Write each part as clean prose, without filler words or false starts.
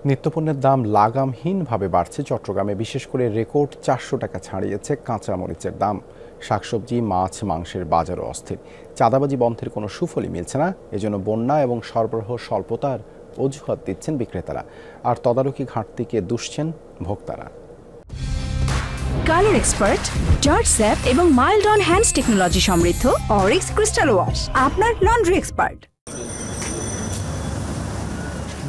নিত্যপণ্যের দাম লাগামহীনভাবে বাড়ছে চট্টগ্রামে। বিশেষ করে রেকর্ড 400 টাকা ছাড়িয়েছে কাঁচামরিচের দাম। শাকসবজি, মাছ, মাংসের বাজারও অস্থির। চাঁদাবাজি বন্ধের কোনো সুফলই মিলছে না। এজন্য বন্যা এবং সরবরাহ স্বল্পতার অজুহাত দিচ্ছেন বিক্রেতারা, আর তদারকি ঘাটতিকে দুষছেন ভোক্তারা। কালার এক্সপার্ট, জর্জ স্যাপ এবং মাইল্ড অন হ্যান্ডস টেকনোলজি সমৃদ্ধ অরিক্স ক্রিস্টাল ওয়াশ আপনার লন্ড্রি এক্সপার্ট।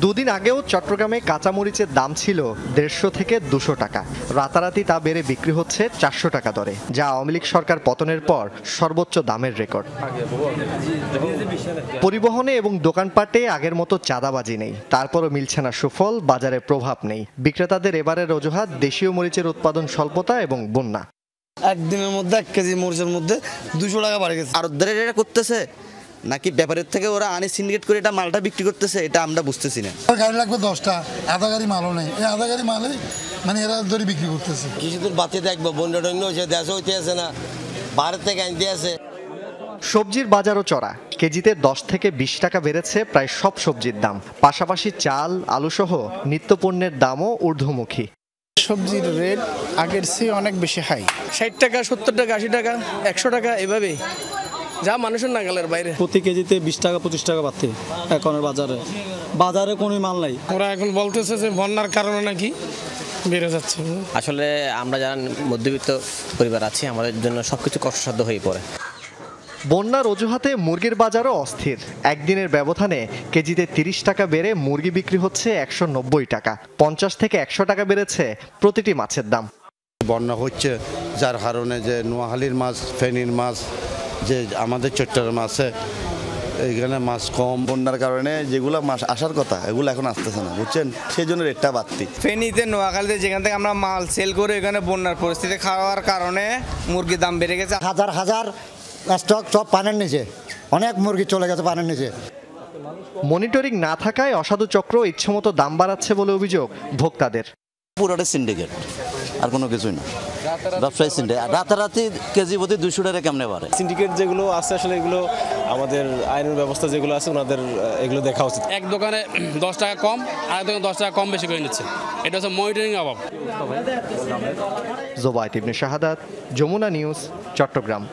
দুদিন আগেও চট্টগ্রামে কাঁচামরিচের দাম ছিল 150 থেকে 200 টাকা। রাতারাতি তা বেড়ে বিক্রি হচ্ছে 400 টাকা দরে, যা আওয়ামী লীগ সরকার পতনের পর সর্বোচ্চ দামের রেকর্ড। পরিবহনে এবং দোকানপাটে আগের মতো চাঁদাবাজি নেই, তারপরও মিলছে না সুফল, বাজারে প্রভাব নেই। বিক্রেতাদের এবারের অজুহাত দেশীয় মরিচের উৎপাদন স্বল্পতা এবং বন্যা। একদিনের মধ্যে 1 কেজি মরিচের মধ্যে 200 টাকা বাড়ে গেছে। আর ওদের এটা করতেছে নাকি ব্যাপারের থেকে ওরা আনি সিন্ডিকেট করে এটা মালটা বিক্রি করতেছে, এটা আমরা বুঝতেছি না। গাড়ি লাগবে 10টা, আধা গাড়ি মালও নেই। এই আধা গাড়ি মালে মানে এরা ধরে বিক্রি করতেছে। কিছুদিন বাতি দেখবো, বন্যা টন্য হয়েছে, দেশ হইতে আছে না, ভারত থেকে আনতে আছে। সবজির বাজারও চড়া। কেজিতে 10 থেকে 20 টাকা বেড়েছে প্রায় সব সবজির দাম। পাশাপাশি চাল, আলুসহ নিত্যপণ্যের দামও ঊর্ধ্বমুখী। সবজির রেট আগের চেয়ে অনেক বেশি হাই। 60 টাকা, 70 টাকা, 80 টাকা, 100 টাকা, এভাবে যা মানুষের নাগালের বাইরে। প্রতি কেজিতে 20 টাকা 25 টাকা বাড়তে এখন বাজারে কোনো মাল নাই। ওরা এখন বলতেছে যে বন্যার কারণে নাকি বেড়ে যাচ্ছে। আসলে আমরা যারা মধ্যবিত্ত পরিবার আছি, আমাদের জন্য সবকিছু কষ্টসাধ্য হয়ে পড়ে। বন্যার অজুহাতে মুরগির বাজারও অস্থির। একদিনের ব্যবধানে কেজিতে 30 টাকা বেড়ে মুরগি বিক্রি হচ্ছে 190 টাকা। 50 থেকে 100 টাকা বেড়েছে প্রতিটি মাছের দাম। বন্যা হচ্ছে, যার কারণে যে নোয়াখালীর মাছ, ফেনীর মাছ, যে আমাদের চট্টগ্রাম মাছে এইখানে মাছ কম। বন্যার কারণে যেগুলো মাছ আসার কথা এগুলো এখন আসতেছে না, বুঝছেন, সেই জন্য রেটটা বাড়তি। ফেনীতে, নোয়াখালীতে যেখান থেকে আমরা মাল সেল করে এখানে বন্যার পরিস্থিতি খাওয়ার কারণে মুরগির দাম বেড়ে গেছে। হাজার হাজার স্টক সব পানের নিচে, অনেক মুরগি চলে গেছে পানের নিচে। মনিটরিং না থাকায় অসাধু চক্র ইচ্ছেমতো দাম বাড়াচ্ছে বলে অভিযোগ ভোক্তাদের। পুরোটা সিন্ডিকেট, আর কোনো কিছুই না। ব্যবসায়ী সিন্ডিকেট রাতারাতি কেজি প্রতি 200 টাকা কেমনে বাড়ে। সিন্ডিকেট যেগুলো আছে আসলে এগুলো আমাদের আইনের ব্যবস্থা যেগুলো আছে ওনাদের এগুলো দেখা উচিত। এক দোকানে 10 টাকা কম, আর দোকানে 10 টাকা কম বেশি করে নিচ্ছে। এটা হচ্ছে মনিটরিং অভাব। জোবায়েত ইবনে শাহাদাত, যমুনা নিউজ, চট্টগ্রাম।